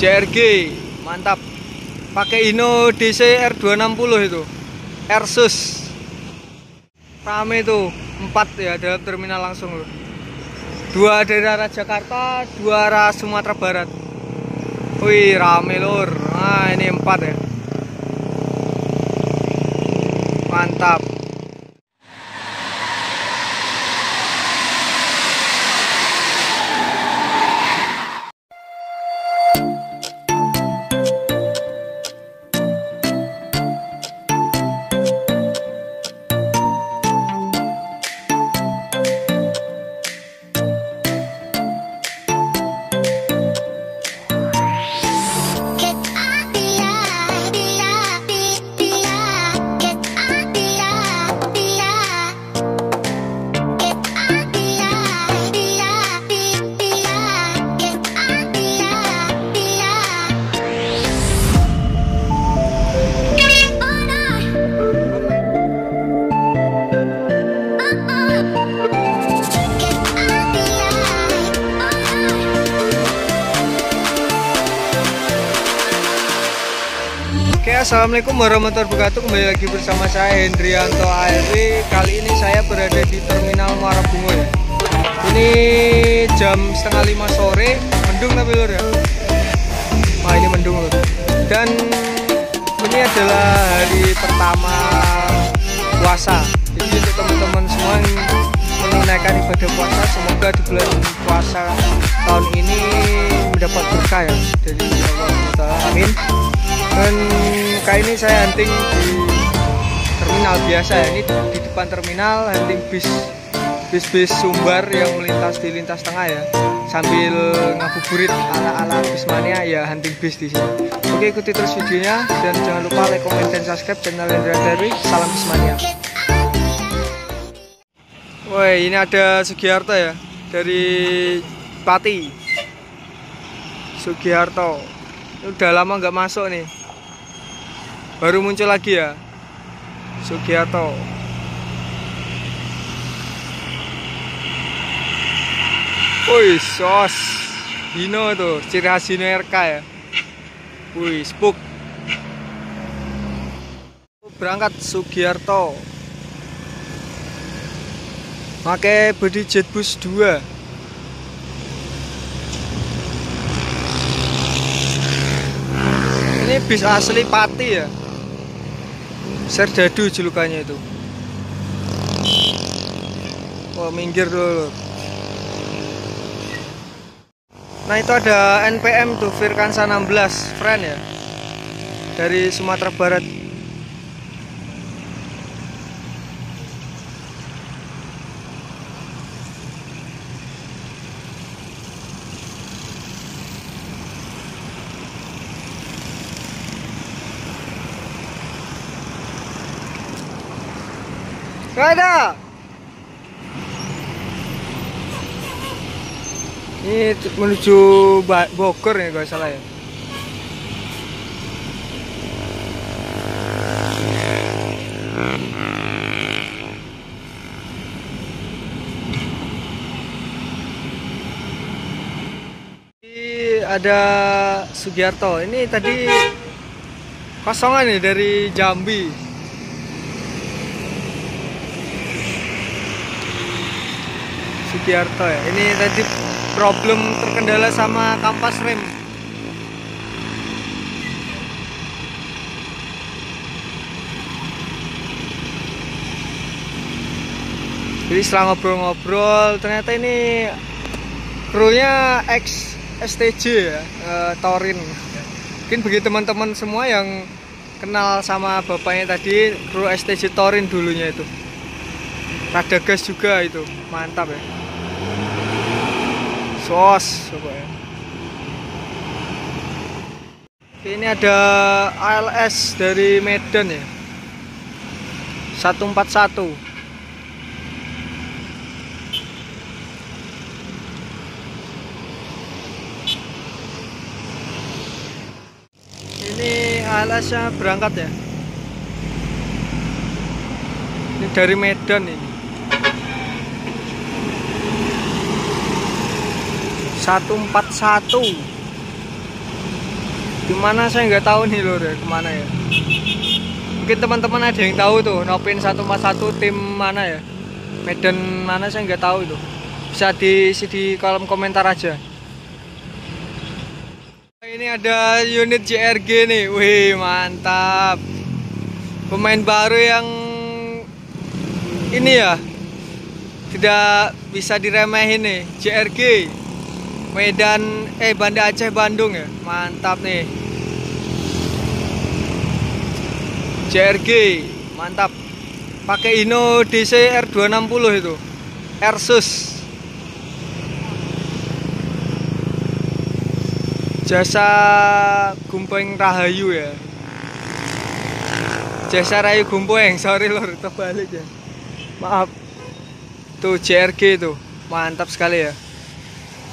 JRG mantap, pakai Hino DC R260 itu, Airsus. Rame tuh, 4 ya dalam terminal langsung loh. 2 dari arah Jakarta, 2 arah Sumatera Barat. Wih, rame lur. Nah, ini 4 ya. Mantap. Oke, assalamualaikum warahmatullahi wabarakatuh. Kembali lagi bersama saya Hendrianto ARW. Kali ini saya berada di Terminal Muara Bungo ya. Ini jam setengah 5 sore, mendung tapi lur ya. Wah, ini mendung lur. Dan ini adalah hari pertama puasa. Jadi untuk teman-teman semua yang menunaikan ibadah puasa, semoga di bulan puasa tahun ini mendapat berkah ya dari Allah Ta'ala. Amin. Dan kali ini saya hunting di terminal biasa ya, ini di depan terminal hunting bis Sumbar yang melintas di lintas tengah ya, sambil ngabuburit ala Bismania ya, hunting bis di sini. Oke, ikuti terus videonya dan jangan lupa like, comment, dan subscribe channel Hendra Darwi. Salam Bismania. Woi, ini ada Sugiharto ya, dari Pati. Sugiharto udah lama nggak masuk nih, baru muncul lagi ya Sugiharto. Wih, sos Hino tuh, ciri khas Hino RK ya. Wih, spook. Berangkat Sugiharto pakai body Jetbus 2. Ini bis asli Pati ya, Serdadu julukannya itu. Oh, minggir dulu. Nah, itu ada NPM tuh, Firkansa 16 friend ya, dari Sumatera Barat. Ada. Ini menuju Bogor nih kalau salah ya. Ini ada Sugiharto. Ini tadi kosongan nih dari Jambi. Sugiharto ya. Ini tadi problem terkendala sama kampas rem. Jadi setelah ngobrol-ngobrol, ternyata ini krunya ex STJ ya, Torin. Mungkin bagi teman-teman semua yang kenal sama bapaknya tadi, kru STJ Torin dulunya itu. Rada gas juga itu, mantap ya. Sos coba ya. Ini ada ALS dari Medan ya, 141. Ini ALS nya berangkat ya, ini dari Medan ini. 141. Dimana saya nggak tahu nih lur ya, kemana ya. Mungkin teman-teman ada yang tahu tuh, Nopin 141 tim mana ya, Medan mana, saya nggak tahu itu. Bisa diisi di kolom komentar aja. Ini ada unit JRG nih, wih mantap. Pemain baru yang ini ya, tidak bisa diremehin nih, JRG Medan Banda Aceh Bandung ya, mantap nih. JRG mantap, pakai Hino DC R260 itu, Airsus. Jasa Gumpeng Rahayu ya, Jasa Rahayu Gumpeng, sorry lor, terbalik ya, maaf. Tuh JRG tuh mantap sekali ya.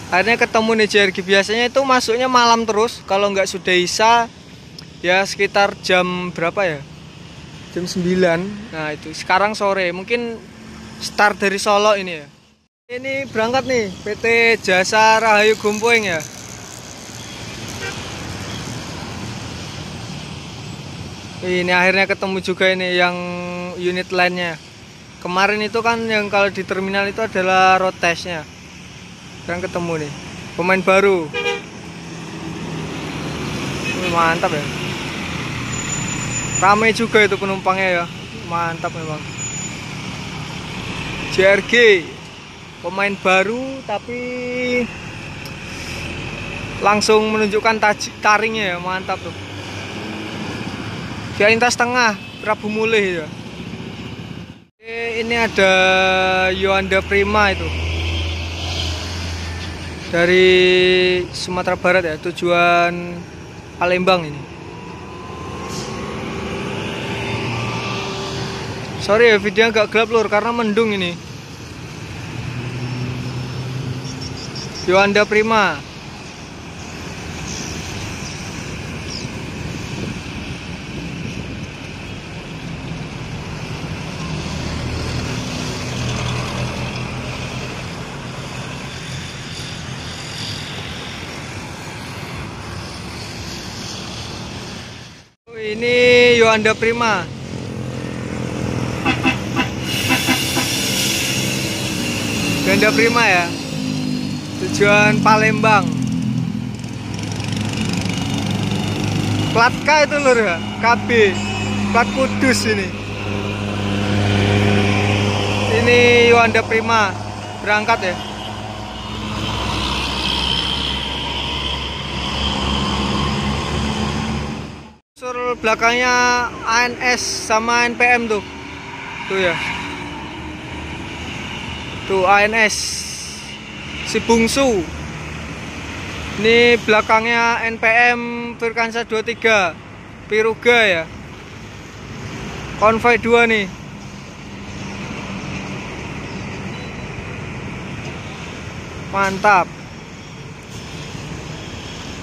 Akhirnya ketemu nih JRG. Biasanya itu masuknya malam terus, kalau nggak sudah isya ya sekitar jam berapa ya, jam 9. Nah itu sekarang sore, mungkin start dari Solo ini ya. Ini berangkat nih PT Jasa Rahayu Gumpeng ya. Ini akhirnya ketemu juga ini yang unit lainnya. Kemarin itu kan yang kalau di terminal itu adalah road testnya. Sekarang ketemu nih pemain baru. Mantap ya. Ramai juga itu penumpangnya ya. Mantap memang. JRG pemain baru tapi langsung menunjukkan taringnya ya, mantap tuh. Dia lintas tengah Prabu Mulih ya. Ini ada Yuanda Prima itu dari Sumatera Barat ya, tujuan Palembang ini. Sorry ya, videonya agak gelap lur karena mendung ini. Yuanda Prima. Ini Yuanda Prima. Yuanda Prima ya, tujuan Palembang. Plat K itu lur ya, KB, plat Kudus ini. Ini Yuanda Prima berangkat ya. Belakangnya ANS sama NPM tuh ya, tuh ANS si bungsu. Ini belakangnya NPM Firkansa 23 Piruga ya, konvoi 2 nih. Mantap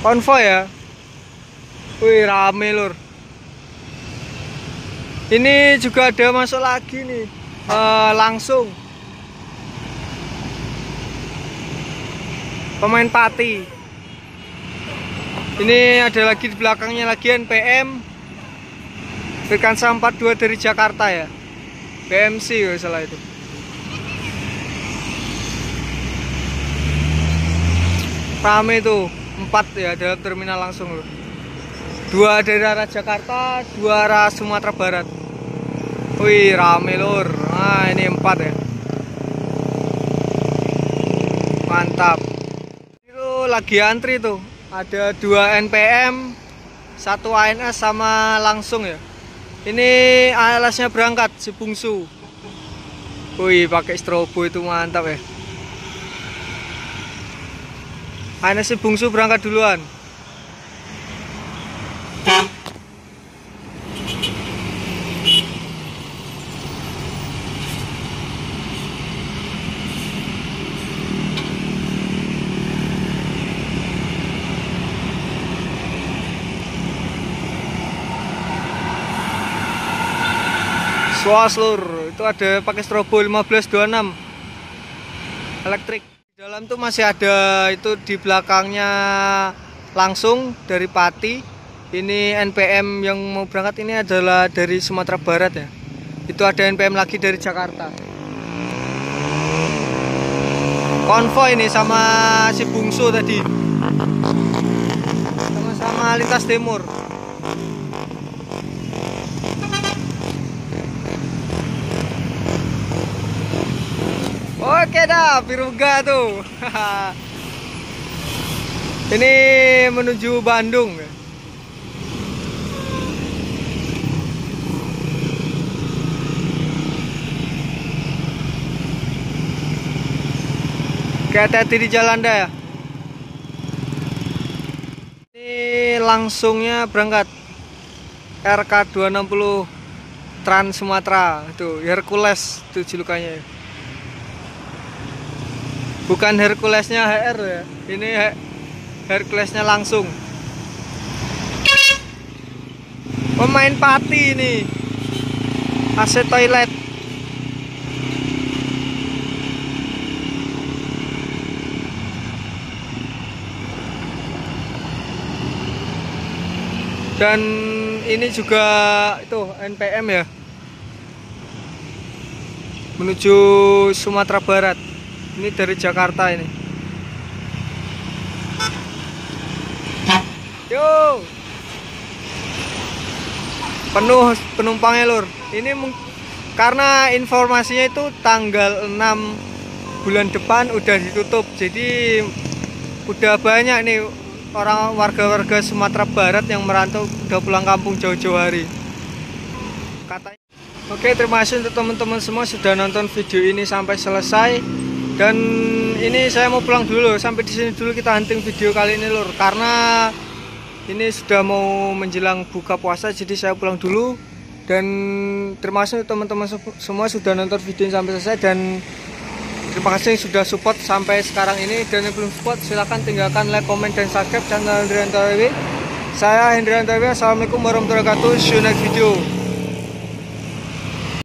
konvoi ya. Wih rame lur. Ini juga ada masuk lagi nih, langsung pemain Pati. Ini ada lagi di belakangnya lagi NPM Firkansa 42 dari Jakarta ya, BMC kalau salah itu. Rame tuh 4 ya dalam terminal langsung loh. 2 dari arah Jakarta, 2 arah Sumatera Barat. Wih rame lur. Nah ini 4 ya, mantap. Itu lagi antri tuh, ada 2 NPM, 1 ANS sama langsung ya. Ini ALS-nya berangkat si bungsu. Wih pakai strobo itu mantap ya. ANS si bungsu berangkat duluan. Swas lur, itu ada pakai strobo 1526 elektrik. Di dalam tuh masih ada itu di belakangnya langsung dari Pati. Ini NPM yang mau berangkat ini adalah dari Sumatera Barat ya. Itu ada NPM lagi dari Jakarta. Konvoy ini sama si Bungsu tadi. Sama-sama lintas timur. Oke dah, Piruga tuh. Ini menuju Bandung. Hati-hati di jalan dah ya. Ini langsungnya berangkat RK260 Trans Sumatera. Itu Hercules itu julukannya. Bukan Herculesnya HR ya. Ini Herculesnya langsung. Pemain pati ini. AC toilet. Dan ini juga itu NPM ya, menuju Sumatera Barat. Ini dari Jakarta ini. Yo, penuh penumpangnya lur. Ini karena informasinya itu tanggal 6 bulan depan udah ditutup. Jadi udah banyak nih orang warga-warga Sumatera Barat yang merantau udah pulang kampung jauh-jauh hari katanya. Oke, terima kasih untuk teman-teman semua sudah nonton video ini sampai selesai. Dan ini saya mau pulang dulu. Sampai di sini dulu kita hunting video kali ini lur, karena ini sudah mau menjelang buka puasa, jadi saya pulang dulu. Dan terima kasih untuk teman-teman semua sudah nonton video ini sampai selesai. Dan terima kasih sudah support sampai sekarang ini. Dan yang belum support silahkan tinggalkan like, comment, dan subscribe channel Hendrianto AEW. Saya Hendrianto AEW. Assalamualaikum warahmatullahi wabarakatuh. See you next video.